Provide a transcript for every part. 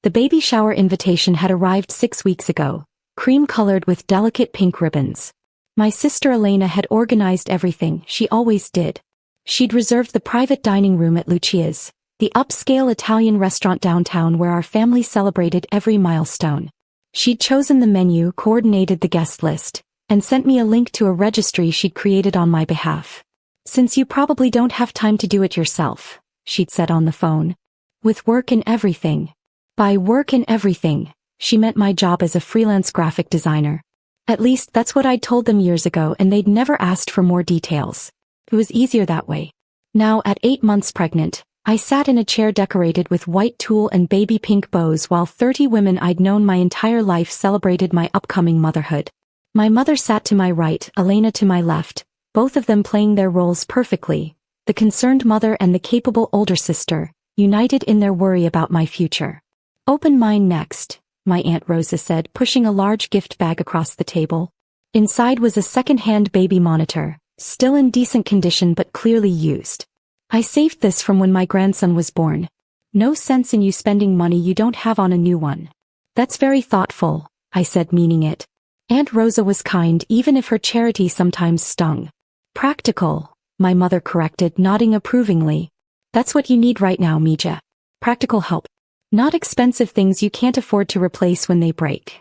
The baby shower invitation had arrived 6 weeks ago, cream-colored with delicate pink ribbons. My sister Elena had organized everything, she always did. She'd reserved the private dining room at Lucia's, the upscale Italian restaurant downtown where our family celebrated every milestone. She'd chosen the menu, coordinated the guest list, and sent me a link to a registry she'd created on my behalf. "Since you probably don't have time to do it yourself," she'd said on the phone. "With work and everything." By work and everything, she meant my job as a freelance graphic designer. At least that's what I'd told them years ago, and they'd never asked for more details. It was easier that way. Now, at 8 months pregnant, I sat in a chair decorated with white tulle and baby pink bows while 30 women I'd known my entire life celebrated my upcoming motherhood. My mother sat to my right, Elena to my left, both of them playing their roles perfectly, the concerned mother and the capable older sister, united in their worry about my future. "Open mine next," my Aunt Rosa said, pushing a large gift bag across the table. Inside was a second-hand baby monitor, still in decent condition but clearly used. "I saved this from when my grandson was born. No sense in you spending money you don't have on a new one." "That's very thoughtful," I said, meaning it. Aunt Rosa was kind even if her charity sometimes stung. "Practical," my mother corrected, nodding approvingly. "That's what you need right now, Mija. Practical help. Not expensive things you can't afford to replace when they break."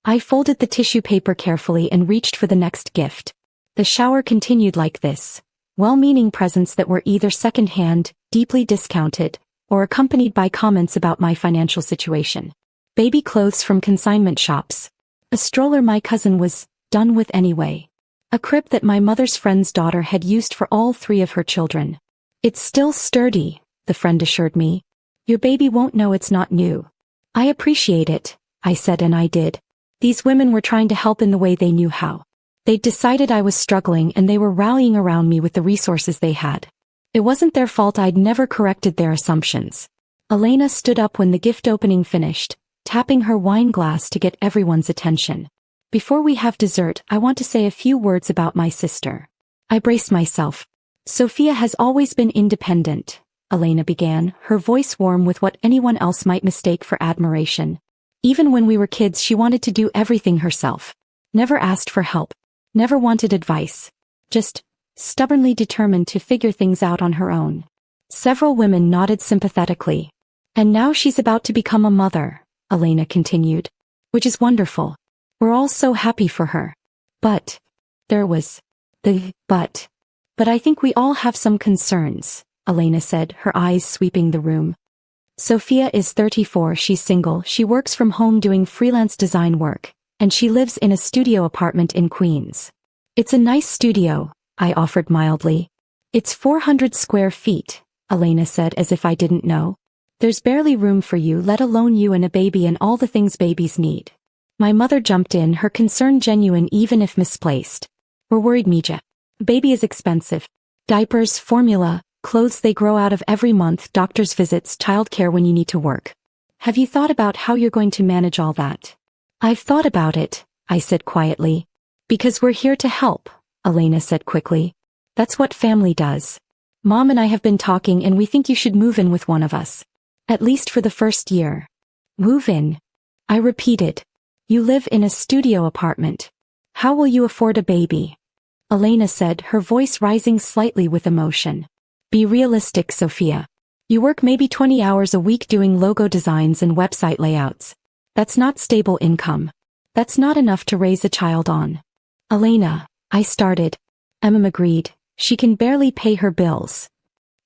I folded the tissue paper carefully and reached for the next gift. The shower continued like this. Well-meaning presents that were either second-hand, deeply discounted, or accompanied by comments about my financial situation. Baby clothes from consignment shops. A stroller my cousin was done with anyway. A crib that my mother's friend's daughter had used for all 3 of her children. "It's still sturdy," the friend assured me. "Your baby won't know it's not new." "I appreciate it," I said, and I did. These women were trying to help in the way they knew how. They'd decided I was struggling and they were rallying around me with the resources they had. It wasn't their fault I'd never corrected their assumptions. Elena stood up when the gift opening finished, tapping her wine glass to get everyone's attention. "Before we have dessert, I want to say a few words about my sister." I braced myself. "Sophia has always been independent," Elena began, her voice warm with what anyone else might mistake for admiration. "Even when we were kids she wanted to do everything herself. Never asked for help. Never wanted advice. Just stubbornly determined to figure things out on her own." Several women nodded sympathetically. "And now she's about to become a mother," Elena continued. "Which is wonderful. We're all so happy for her. But," there was the but I think we all have some concerns," Elena said, her eyes sweeping the room. "Sophia is 34, she's single, she works from home doing freelance design work, and she lives in a studio apartment in Queens." "It's a nice studio," I offered mildly. "It's 400 square feet," Elena said as if I didn't know. "There's barely room for you, let alone you and a baby and all the things babies need." My mother jumped in, her concern genuine even if misplaced. "We're worried, Mija. Baby is expensive. Diapers, formula, clothes they grow out of every month, doctor's visits, childcare when you need to work. Have you thought about how you're going to manage all that?" "I've thought about it," I said quietly. "Because we're here to help," Elena said quickly. "That's what family does. Mom and I have been talking and we think you should move in with one of us. At least for the first year." "Move in?" I repeated. "You live in a studio apartment. How will you afford a baby?" Elena said, her voice rising slightly with emotion. "Be realistic, Sophia. You work maybe 20 hours a week doing logo designs and website layouts. That's not stable income. That's not enough to raise a child on." "Elena," I started. Emma agreed. "She can barely pay her bills."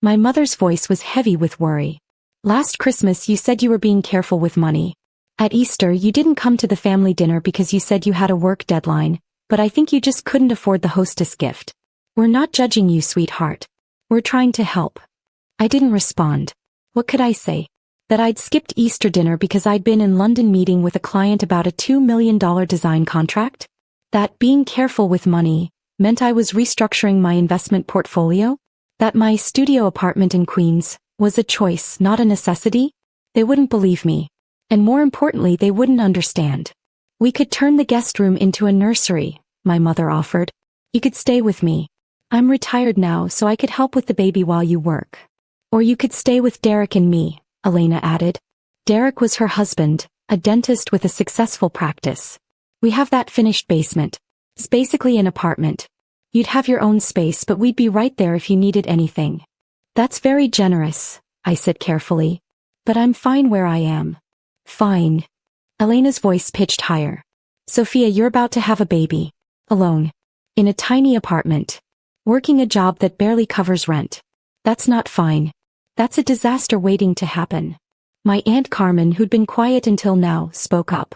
My mother's voice was heavy with worry. "Last Christmas you said you were being careful with money. At Easter you didn't come to the family dinner because you said you had a work deadline, but I think you just couldn't afford the hostess gift. We're not judging you, sweetheart. We're trying to help." I didn't respond. What could I say? That I'd skipped Easter dinner because I'd been in London meeting with a client about a $2 million design contract? That being careful with money meant I was restructuring my investment portfolio? That my studio apartment in Queens was a choice, not a necessity? They wouldn't believe me. And more importantly, they wouldn't understand. "We could turn the guest room into a nursery," my mother offered. "You could stay with me. I'm retired now, so I could help with the baby while you work. Or you could stay with Derek and me," Elena added. Derek was her husband, a dentist with a successful practice. We have that finished basement. It's basically an apartment. You'd have your own space, but we'd be right there if you needed anything. That's very generous, I said carefully. But I'm fine where I am. Fine. Elena's voice pitched higher. Sophia, you're about to have a baby. Alone. In a tiny apartment. Working a job that barely covers rent. That's not fine. That's a disaster waiting to happen. My Aunt Carmen, who'd been quiet until now, spoke up.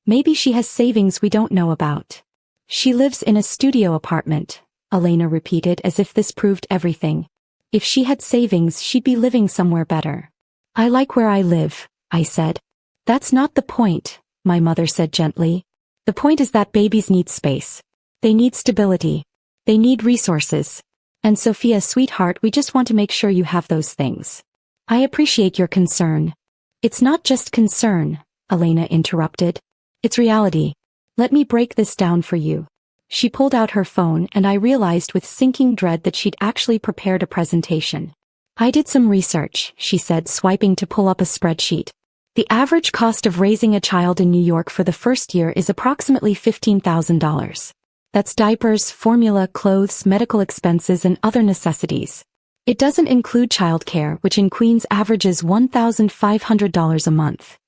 Maybe she has savings we don't know about. She lives in a studio apartment, Elena repeated as if this proved everything. If she had savings, she'd be living somewhere better. I like where I live, I said. That's not the point, my mother said gently. The point is that babies need space. They need stability. They need resources. And Sophia, sweetheart, we just want to make sure you have those things. I appreciate your concern. It's not just concern, Elena interrupted. It's reality. Let me break this down for you. She pulled out her phone and I realized with sinking dread that she'd actually prepared a presentation. I did some research, she said, swiping to pull up a spreadsheet. The average cost of raising a child in New York for the first year is approximately $15,000. That's diapers, formula, clothes, medical expenses, and other necessities. It doesn't include childcare, which in Queens averages $1,500 a month.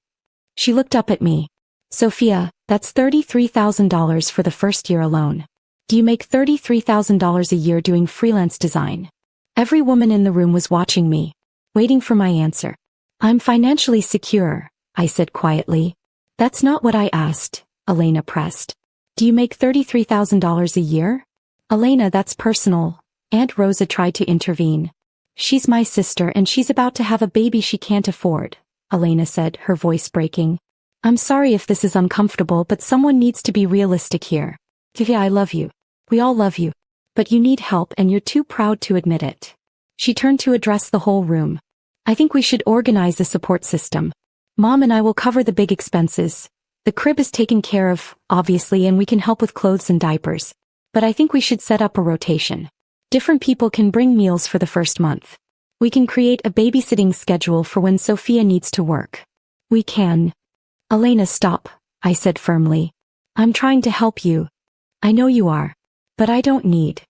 She looked up at me. Sophia, that's $33,000 for the first year alone. Do you make $33,000 a year doing freelance design? Every woman in the room was watching me, waiting for my answer. I'm financially secure, I said quietly. That's not what I asked, Elena pressed. Do you make $33,000 a year? Elena, that's personal. Aunt Rosa tried to intervene. She's my sister and she's about to have a baby she can't afford, Elena said, her voice breaking. I'm sorry if this is uncomfortable, but someone needs to be realistic here. Tivia, I love you. We all love you. But you need help and you're too proud to admit it. She turned to address the whole room. I think we should organize a support system. Mom and I will cover the big expenses. The crib is taken care of, obviously, and we can help with clothes and diapers. But I think we should set up a rotation. Different people can bring meals for the first month. We can create a babysitting schedule for when Sophia needs to work. We can. Elena, stop, I said firmly. I'm trying to help you. I know you are. But I don't need.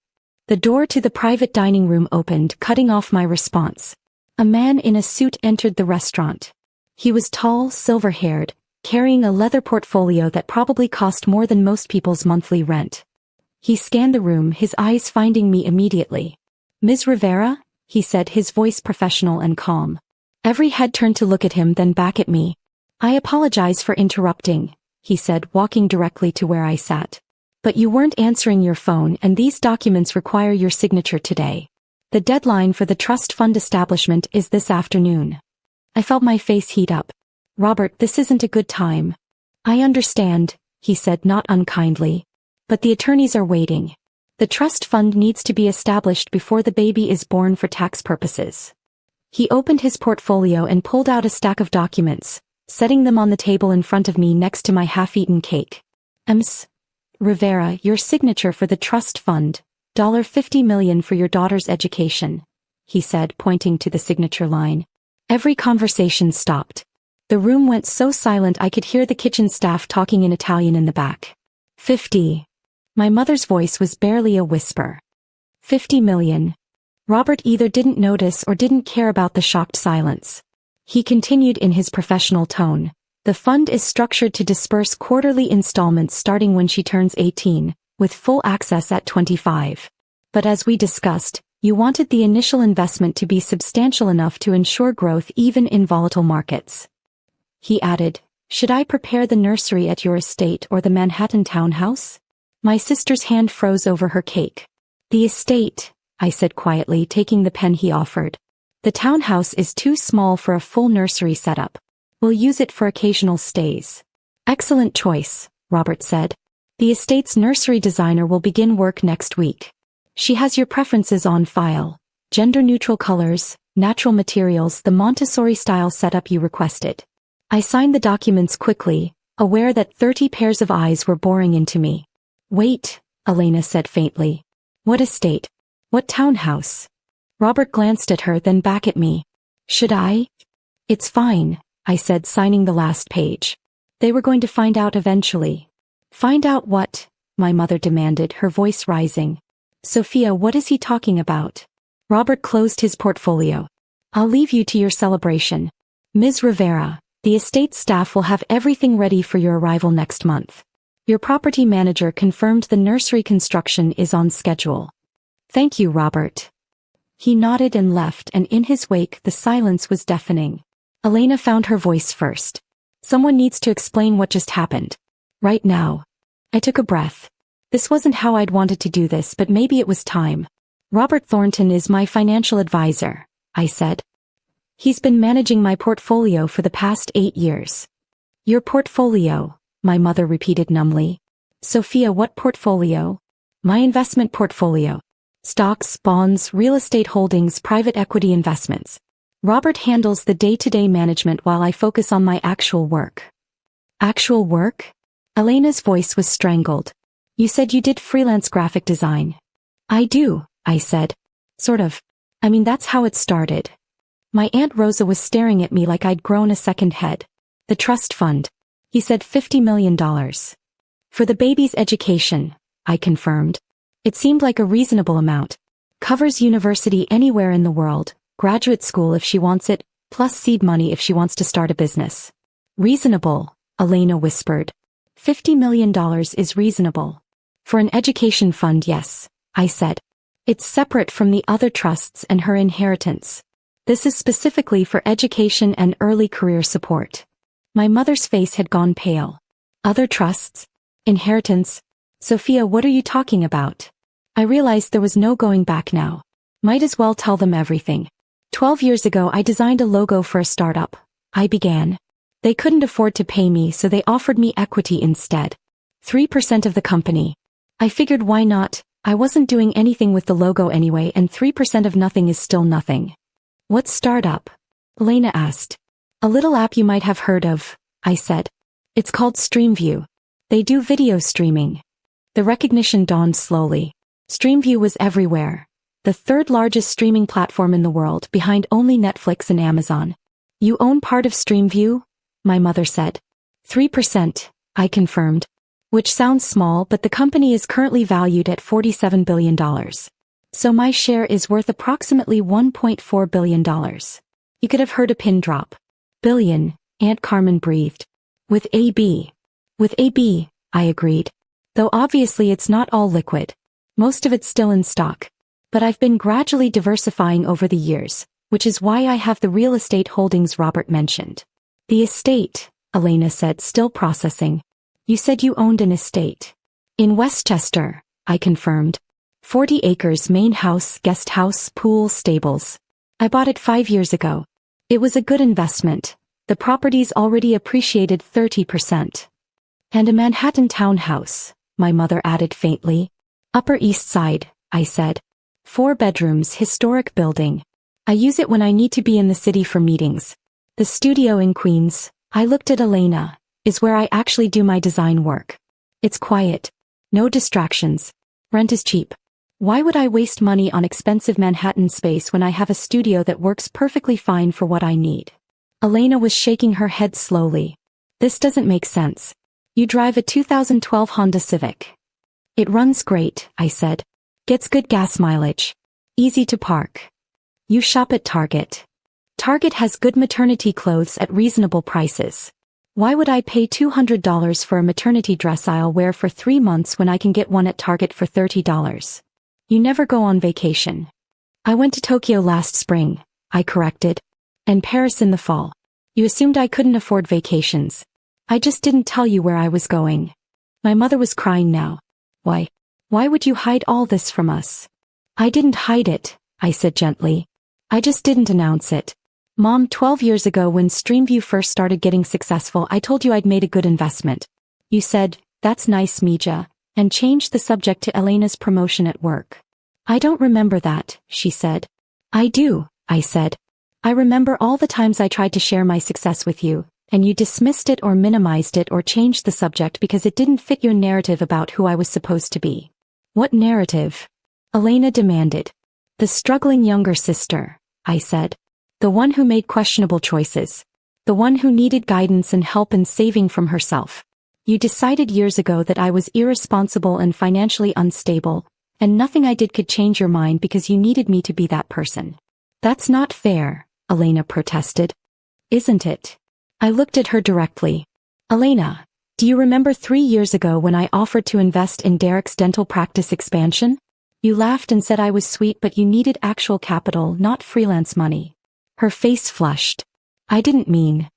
The door to the private dining room opened, cutting off my response. A man in a suit entered the restaurant. He was tall, silver-haired, carrying a leather portfolio that probably cost more than most people's monthly rent. He scanned the room, his eyes finding me immediately. Ms. Rivera? He said, his voice professional and calm. Every head turned to look at him, then back at me. I apologize for interrupting, he said, walking directly to where I sat. But you weren't answering your phone and these documents require your signature today. The deadline for the trust fund establishment is this afternoon. I felt my face heat up. Robert, this isn't a good time. I understand, he said not unkindly. But the attorneys are waiting. The trust fund needs to be established before the baby is born for tax purposes. He opened his portfolio and pulled out a stack of documents, setting them on the table in front of me next to my half-eaten cake. Ms. Rivera, your signature for the trust fund, $50 million for your daughter's education, he said, pointing to the signature line. Every conversation stopped. The room went so silent I could hear the kitchen staff talking in Italian in the back. 50. My mother's voice was barely a whisper. 50 million. Robert either didn't notice or didn't care about the shocked silence. He continued in his professional tone. The fund is structured to disperse quarterly installments starting when she turns 18, with full access at 25. But as we discussed, you wanted the initial investment to be substantial enough to ensure growth even in volatile markets. He added, should I prepare the nursery at your estate or the Manhattan townhouse? My sister's hand froze over her cake. The estate, I said quietly, taking the pen he offered. The townhouse is too small for a full nursery setup. We'll use it for occasional stays. Excellent choice, Robert said. The estate's nursery designer will begin work next week. She has your preferences on file. Gender-neutral colors, natural materials, the Montessori-style setup you requested. I signed the documents quickly, aware that 30 pairs of eyes were boring into me. Wait, Elena said faintly. What estate? What townhouse? Robert glanced at her, then back at me. Should I? It's fine, I said, signing the last page. They were going to find out eventually. Find out what? My mother demanded, her voice rising. Sophia, what is he talking about? Robert closed his portfolio. I'll leave you to your celebration. Ms. Rivera, the estate staff will have everything ready for your arrival next month. Your property manager confirmed the nursery construction is on schedule. Thank you, Robert. He nodded and left, and in his wake the silence was deafening. Elena found her voice first. Someone needs to explain what just happened. Right now. I took a breath. This wasn't how I'd wanted to do this, but maybe it was time. Robert Thornton is my financial advisor, I said. He's been managing my portfolio for the past 8 years. Your portfolio, my mother repeated numbly. Sophia, what portfolio? My investment portfolio. Stocks, bonds, real estate holdings, private equity investments. Robert handles the day-to-day management while I focus on my actual work. Actual work? Elena's voice was strangled. You said you did freelance graphic design. I do, I said. Sort of. I mean, that's how it started. My Aunt Rosa was staring at me like I'd grown a second head. The trust fund. He said $50 million. For the baby's education, I confirmed. It seemed like a reasonable amount. Covers university anywhere in the world, graduate school if she wants it, plus seed money if she wants to start a business. Reasonable, Elena whispered. $50 million is reasonable. For an education fund, yes, I said. It's separate from the other trusts and her inheritance. This is specifically for education and early career support. My mother's face had gone pale. Other trusts? Inheritance? Sophia, what are you talking about? I realized there was no going back now. Might as well tell them everything. 12 years ago I designed a logo for a startup. I began. They couldn't afford to pay me, so they offered me equity instead. 3% of the company. I figured why not? I wasn't doing anything with the logo anyway, and 3% of nothing is still nothing. What startup? Elena asked. A little app you might have heard of, I said. It's called StreamView. They do video streaming. The recognition dawned slowly. StreamView was everywhere. The third largest streaming platform in the world, behind only Netflix and Amazon. You own part of StreamView? My mother said. 3%, I confirmed. Which sounds small, but the company is currently valued at $47 billion. So my share is worth approximately $1.4 billion. You could have heard a pin drop. Billion, Aunt Carmen breathed. With AB. With AB, I agreed. Though obviously it's not all liquid. Most of it's still in stock. But I've been gradually diversifying over the years, which is why I have the real estate holdings Robert mentioned. The estate, Elena said, still processing. You said you owned an estate. In Westchester, I confirmed. 40 acres, main house, guest house, pool, stables. I bought it 5 years ago. It was a good investment. The property's already appreciated 30%. And a Manhattan townhouse, my mother added faintly. Upper East Side, I said. 4 bedrooms, historic building. I use it when I need to be in the city for meetings. The studio in Queens, I looked at Elena, is where I actually do my design work. It's quiet. No distractions. Rent is cheap. Why would I waste money on expensive Manhattan space when I have a studio that works perfectly fine for what I need? Elena was shaking her head slowly. This doesn't make sense. You drive a 2012 Honda Civic. It runs great, I said. Gets good gas mileage. Easy to park. You shop at Target. Target has good maternity clothes at reasonable prices. Why would I pay $200 for a maternity dress I'll wear for 3 months when I can get one at Target for $30? You never go on vacation. I went to Tokyo last spring, I corrected. And Paris in the fall. You assumed I couldn't afford vacations. I just didn't tell you where I was going. My mother was crying now. Why would you hide all this from us? I didn't hide it, I said gently. I just didn't announce it. Mom, 12 years ago when StreamView first started getting successful, I told you I'd made a good investment. You said, that's nice, Mija, and changed the subject to Elena's promotion at work. I don't remember that, she said. I do, I said. I remember all the times I tried to share my success with you, and you dismissed it or minimized it or changed the subject because it didn't fit your narrative about who I was supposed to be. What narrative? Elena demanded. The struggling younger sister, I said. The one who made questionable choices. The one who needed guidance and help in saving from herself. You decided years ago that I was irresponsible and financially unstable, and nothing I did could change your mind because you needed me to be that person. That's not fair, Elena protested. Isn't it? I looked at her directly. Elena, do you remember 3 years ago when I offered to invest in Derek's dental practice expansion? You laughed and said I was sweet, but you needed actual capital, not freelance money. Her face flushed. I didn't mean.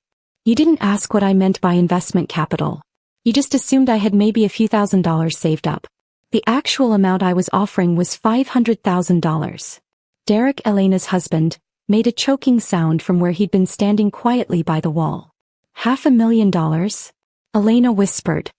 You didn't ask what I meant by investment capital. You just assumed I had maybe a few $1,000s saved up. The actual amount I was offering was $500,000. Derek, Elena's husband, made a choking sound from where he'd been standing quietly by the wall. $500,000? Elena whispered.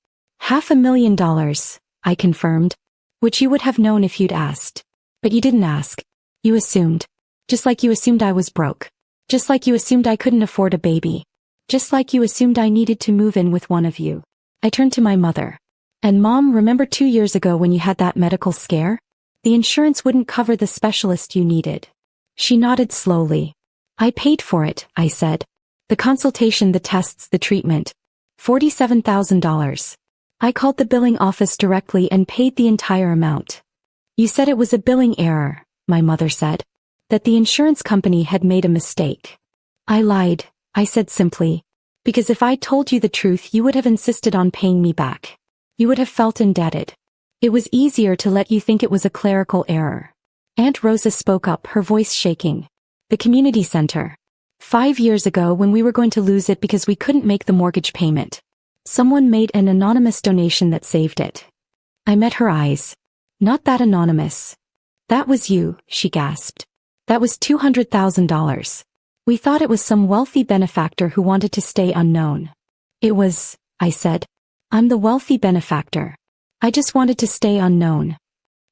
$500,000, I confirmed. Which you would have known if you'd asked. But you didn't ask. You assumed. Just like you assumed I was broke. Just like you assumed I couldn't afford a baby. Just like you assumed I needed to move in with one of you. I turned to my mother. And Mom, remember 2 years ago when you had that medical scare? The insurance wouldn't cover the specialist you needed. She nodded slowly. I paid for it, I said. The consultation, the tests, the treatment. $47,000. I called the billing office directly and paid the entire amount. You said it was a billing error, my mother said. That the insurance company had made a mistake. I lied, I said simply. Because if I told you the truth, you would have insisted on paying me back. You would have felt indebted. It was easier to let you think it was a clerical error. Aunt Rosa spoke up, her voice shaking. The community center. 5 years ago when we were going to lose it because we couldn't make the mortgage payment. Someone made an anonymous donation that saved it. I met her eyes. Not that anonymous. That was you, she gasped. That was $200,000. We thought it was some wealthy benefactor who wanted to stay unknown. It was, I said. I'm the wealthy benefactor. I just wanted to stay unknown.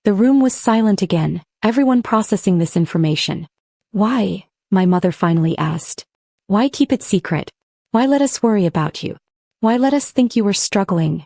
The room was silent again, everyone processing this information. Why? My mother finally asked. Why keep it secret? Why let us worry about you? Why let us think you were struggling?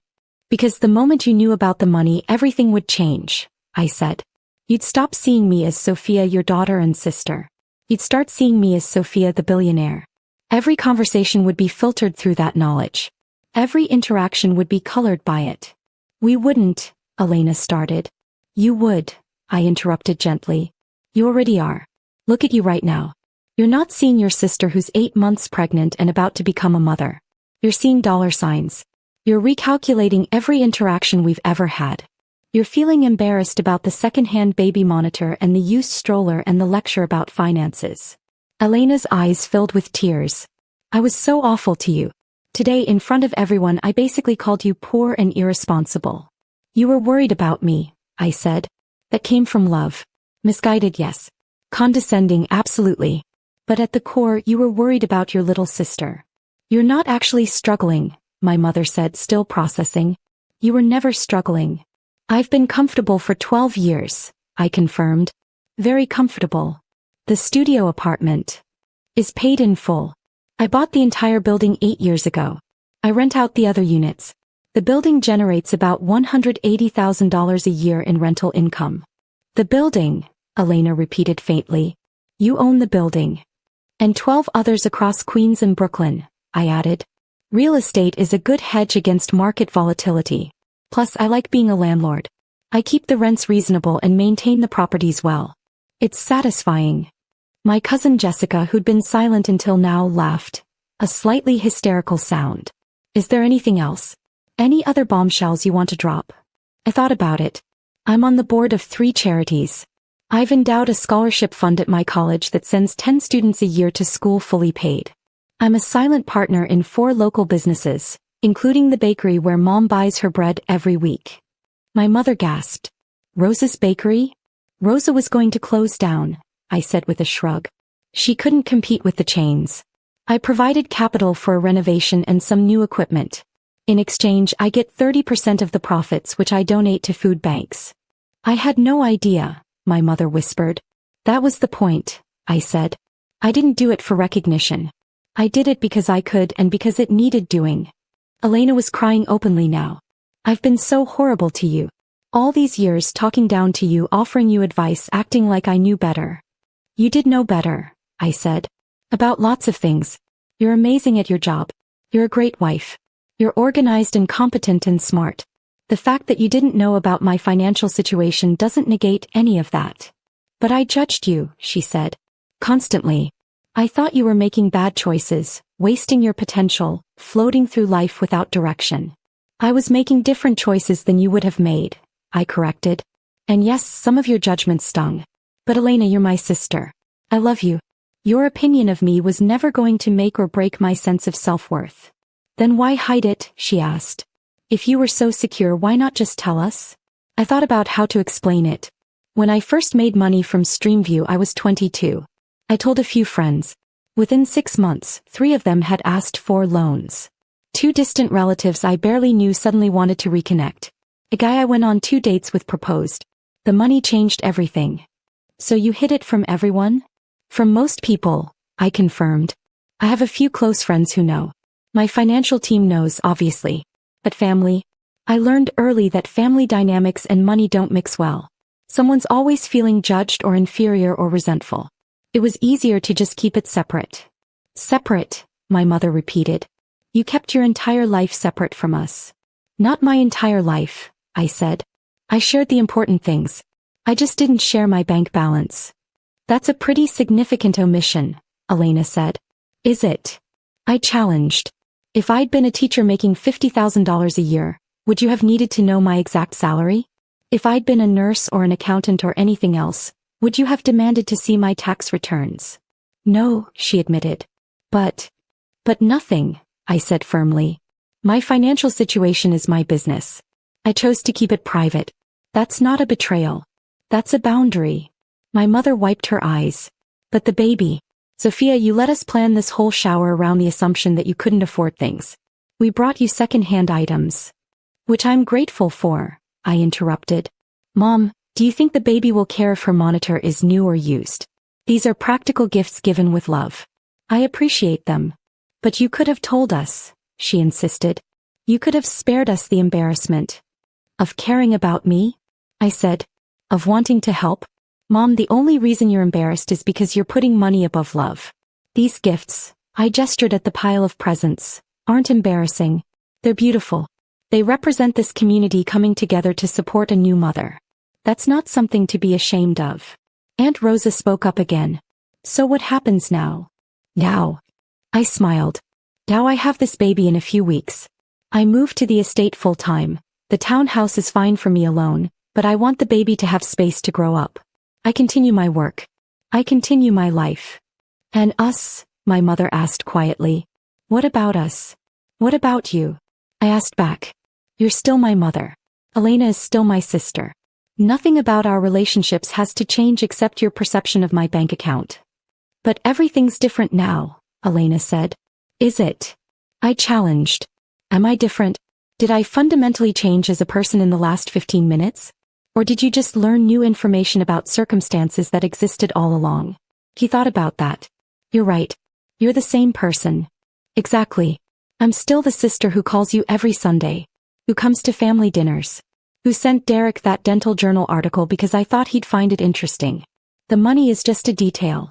Because the moment you knew about the money, everything would change, I said. You'd stop seeing me as Sophia, your daughter and sister. You'd start seeing me as Sophia the billionaire. Every conversation would be filtered through that knowledge. Every interaction would be colored by it. We wouldn't, Elena started. You would, I interrupted gently. You already are. Look at you right now. You're not seeing your sister who's 8 months pregnant and about to become a mother. You're seeing dollar signs. You're recalculating every interaction we've ever had. You're feeling embarrassed about the second-hand baby monitor and the used stroller and the lecture about finances. Elena's eyes filled with tears. I was so awful to you. Today, in front of everyone, I basically called you poor and irresponsible. You were worried about me, I said. That came from love. Misguided, yes. Condescending, absolutely. But at the core, you were worried about your little sister. You're not actually struggling, my mother said, still processing. You were never struggling. I've been comfortable for 12 years, I confirmed. Very comfortable. The studio apartment is paid in full. I bought the entire building 8 years ago. I rent out the other units. The building generates about $180,000 a year in rental income. The building, Elena repeated faintly. You own the building. And 12 others across Queens and Brooklyn, I added. Real estate is a good hedge against market volatility. Plus, I like being a landlord. I keep the rents reasonable and maintain the properties well. It's satisfying. My cousin Jessica, who'd been silent until now, laughed. A slightly hysterical sound. Is there anything else? Any other bombshells you want to drop? I thought about it. I'm on the board of 3 charities. I've endowed a scholarship fund at my college that sends 10 students a year to school fully paid. I'm a silent partner in 4 local businesses, including the bakery where Mom buys her bread every week. My mother gasped. Rosa's bakery? Rosa was going to close down, I said with a shrug. She couldn't compete with the chains. I provided capital for a renovation and some new equipment. In exchange, I get 30% of the profits, which I donate to food banks. I had no idea, my mother whispered. That was the point, I said. I didn't do it for recognition. I did it because I could and because it needed doing. Elena was crying openly now. I've been so horrible to you. All these years talking down to you, offering you advice, acting like I knew better. You did know better, I said. About lots of things. You're amazing at your job. You're a great wife. You're organized and competent and smart. The fact that you didn't know about my financial situation doesn't negate any of that. But I judged you, she said. Constantly. I thought you were making bad choices, wasting your potential, floating through life without direction. I was making different choices than you would have made, I corrected. And yes, some of your judgments stung. But Elena, you're my sister. I love you. Your opinion of me was never going to make or break my sense of self-worth. Then why hide it, she asked. If you were so secure, why not just tell us? I thought about how to explain it. When I first made money from Streamview, I was 22. I told a few friends. Within 6 months, 3 of them had asked for loans. 2 distant relatives I barely knew suddenly wanted to reconnect. A guy I went on 2 dates with proposed. The money changed everything. So you hid it from everyone? From most people, I confirmed. I have a few close friends who know. My financial team knows, obviously. But family? I learned early that family dynamics and money don't mix well. Someone's always feeling judged or inferior or resentful. It was easier to just keep it separate. Separate, my mother repeated. You kept your entire life separate from us. Not my entire life, I said. I shared the important things. I just didn't share my bank balance. That's a pretty significant omission, Elena said. Is it? I challenged. If I'd been a teacher making $50,000 a year, would you have needed to know my exact salary? If I'd been a nurse or an accountant or anything else, would you have demanded to see my tax returns? No, she admitted. But nothing, I said firmly. My financial situation is my business. I chose to keep it private. That's not a betrayal. That's a boundary. My mother wiped her eyes. But the baby. Sophia, you let us plan this whole shower around the assumption that you couldn't afford things. We brought you second-hand items. Which I'm grateful for, I interrupted. Mom, do you think the baby will care if her monitor is new or used? These are practical gifts given with love. I appreciate them. But you could have told us, she insisted. You could have spared us the embarrassment. Of caring about me? I said. Of wanting to help? Mom, the only reason you're embarrassed is because you're putting money above love. These gifts, I gestured at the pile of presents, aren't embarrassing. They're beautiful. They represent this community coming together to support a new mother. That's not something to be ashamed of. Aunt Rosa spoke up again. So what happens now? Now. I smiled. Now I have this baby in a few weeks. I move to the estate full-time. The townhouse is fine for me alone, but I want the baby to have space to grow up. I continue my work. I continue my life. And us? My mother asked quietly. What about us? What about you? I asked back. You're still my mother. Elena is still my sister. Nothing about our relationships has to change except your perception of my bank account. But everything's different now, Elena said. Is it? I challenged. Am I different? Did I fundamentally change as a person in the last 15 minutes? Or did you just learn new information about circumstances that existed all along? He thought about that. You're right. You're the same person. Exactly. I'm still the sister who calls you every Sunday. Who comes to family dinners. Who sent Derek that dental journal article because I thought he'd find it interesting. The money is just a detail.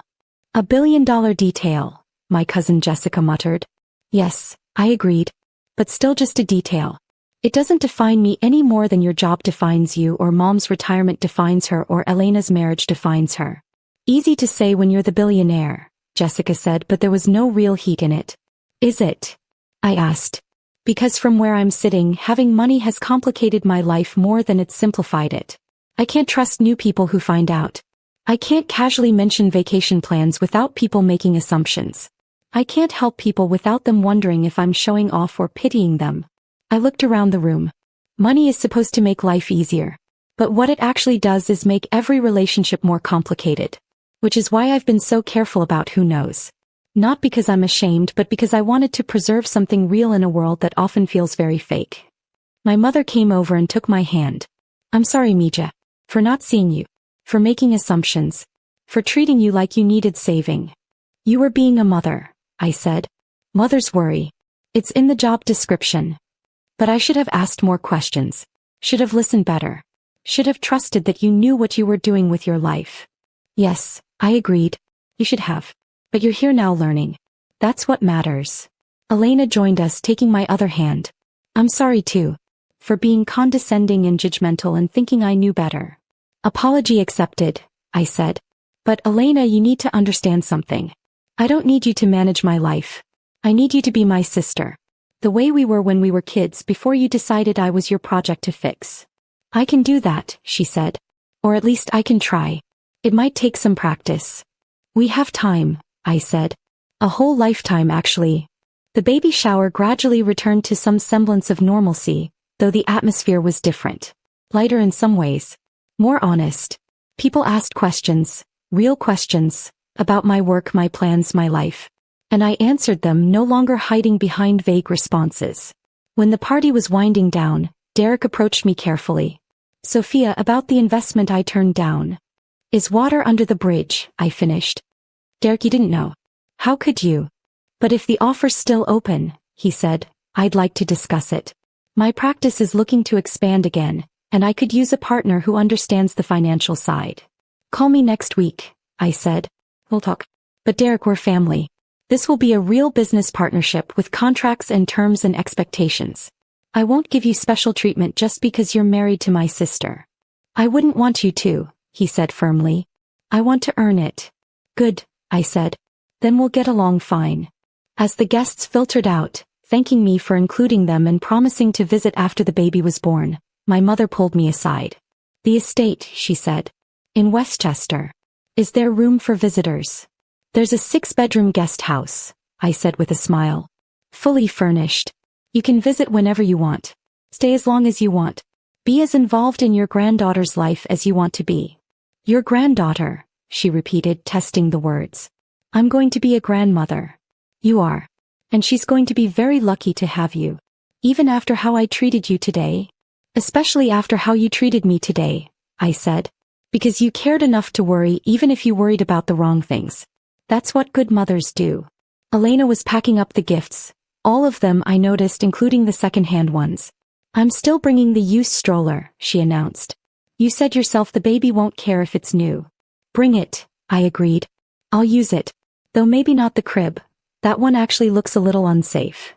$1 billion detail, my cousin Jessica muttered. Yes, I agreed. But still just a detail. It doesn't define me any more than your job defines you or Mom's retirement defines her or Elena's marriage defines her. Easy to say when you're the billionaire, Jessica said, but there was no real heat in it. Is it? I asked. Because from where I'm sitting, having money has complicated my life more than it's simplified it. I can't trust new people who find out. I can't casually mention vacation plans without people making assumptions. I can't help people without them wondering if I'm showing off or pitying them. I looked around the room. Money is supposed to make life easier. But what it actually does is make every relationship more complicated. Which is why I've been so careful about who knows. Not because I'm ashamed, but because I wanted to preserve something real in a world that often feels very fake. My mother came over and took my hand. I'm sorry, Mija. For not seeing you. For making assumptions. For treating you like you needed saving. You were being a mother, I said. Mothers worry. It's in the job description. But I should have asked more questions. Should have listened better. Should have trusted that you knew what you were doing with your life. Yes, I agreed. You should have. But you're here now learning. That's what matters. Elena joined us, taking my other hand. I'm sorry too. For being condescending and judgmental and thinking I knew better. Apology accepted, I said. But Elena, you need to understand something. I don't need you to manage my life. I need you to be my sister. The way we were when we were kids before you decided I was your project to fix. I can do that, she said. Or at least I can try. It might take some practice. We have time, I said. A whole lifetime actually. The baby shower gradually returned to some semblance of normalcy, though the atmosphere was different. Lighter in some ways. More honest. People asked questions, real questions, about my work, my plans, my life. And I answered them, no longer hiding behind vague responses. When the party was winding down, Derek approached me carefully. Sophia, about the investment I turned down. Is water under the bridge, I finished. Derek, you didn't know. How could you? But if the offer's still open, he said, I'd like to discuss it. My practice is looking to expand again, and I could use a partner who understands the financial side. Call me next week, I said. We'll talk. But Derek, we're family. This will be a real business partnership with contracts and terms and expectations. I won't give you special treatment just because you're married to my sister. I wouldn't want you to, he said firmly. I want to earn it. Good, I said. Then we'll get along fine. As the guests filtered out, thanking me for including them and promising to visit after the baby was born, my mother pulled me aside. The estate, she said. In Westchester. Is there room for visitors? There's a 6-bedroom guest house, I said with a smile. Fully furnished. You can visit whenever you want. Stay as long as you want. Be as involved in your granddaughter's life as you want to be. Your granddaughter, she repeated, testing the words. I'm going to be a grandmother. You are. And she's going to be very lucky to have you. Even after how I treated you today. Especially after how you treated me today, I said. Because you cared enough to worry even if you worried about the wrong things. That's what good mothers do. Elena was packing up the gifts. All of them, I noticed, including the second-hand ones. I'm still bringing the used stroller, she announced. You said yourself the baby won't care if it's new. Bring it, I agreed. I'll use it. Though maybe not the crib. That one actually looks a little unsafe.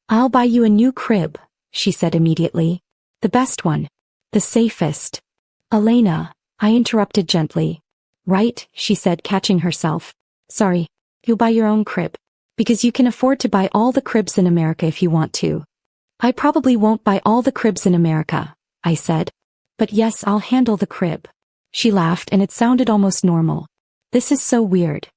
I'll buy you a new crib, she said immediately. The best one. The safest. Elena, I interrupted gently. Right, she said, catching herself. Sorry. You'll buy your own crib. Because you can afford to buy all the cribs in America if you want to. I probably won't buy all the cribs in America, I said. But yes, I'll handle the crib. She laughed and it sounded almost normal. This is so weird.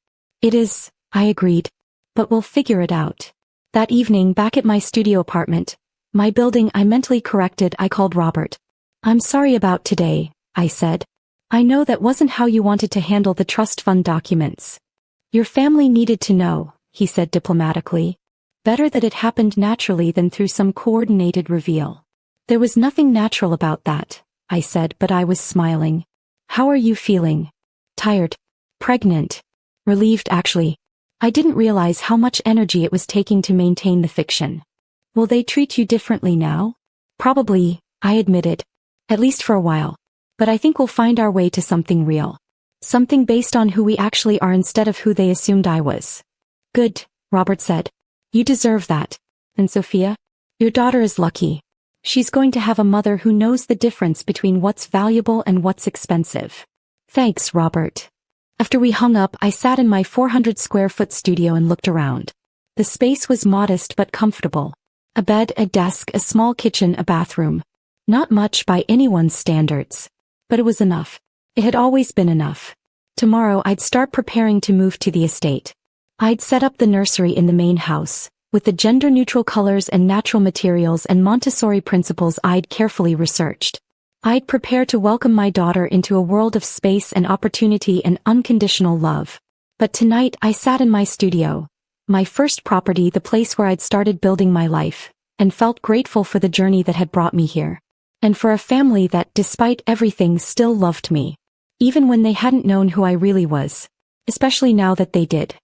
It is, I agreed. But we'll figure it out. That evening, back at my studio apartment, my building, I mentally corrected, I called Robert. I'm sorry about today, I said. I know that wasn't how you wanted to handle the trust fund documents. Your family needed to know, he said diplomatically. Better that it happened naturally than through some coordinated reveal. There was nothing natural about that, I said, but I was smiling. How are you feeling? Tired. Pregnant. Relieved actually. I didn't realize how much energy it was taking to maintain the fiction. Will they treat you differently now? Probably, I admitted. At least for a while. But I think we'll find our way to something real. Something based on who we actually are instead of who they assumed I was. Good, Robert said. You deserve that. And Sophia? Your daughter is lucky. She's going to have a mother who knows the difference between what's valuable and what's expensive. Thanks, Robert. After we hung up, I sat in my 400-square-foot studio and looked around. The space was modest but comfortable. A bed, a desk, a small kitchen, a bathroom. Not much by anyone's standards. But it was enough. It had always been enough. Tomorrow I'd start preparing to move to the estate. I'd set up the nursery in the main house, with the gender-neutral colors and natural materials and Montessori principles I'd carefully researched. I'd prepare to welcome my daughter into a world of space and opportunity and unconditional love. But tonight I sat in my studio, my first property, the place where I'd started building my life, and felt grateful for the journey that had brought me here. And for a family that, despite everything, still loved me. Even when they hadn't known who I really was. Especially now that they did.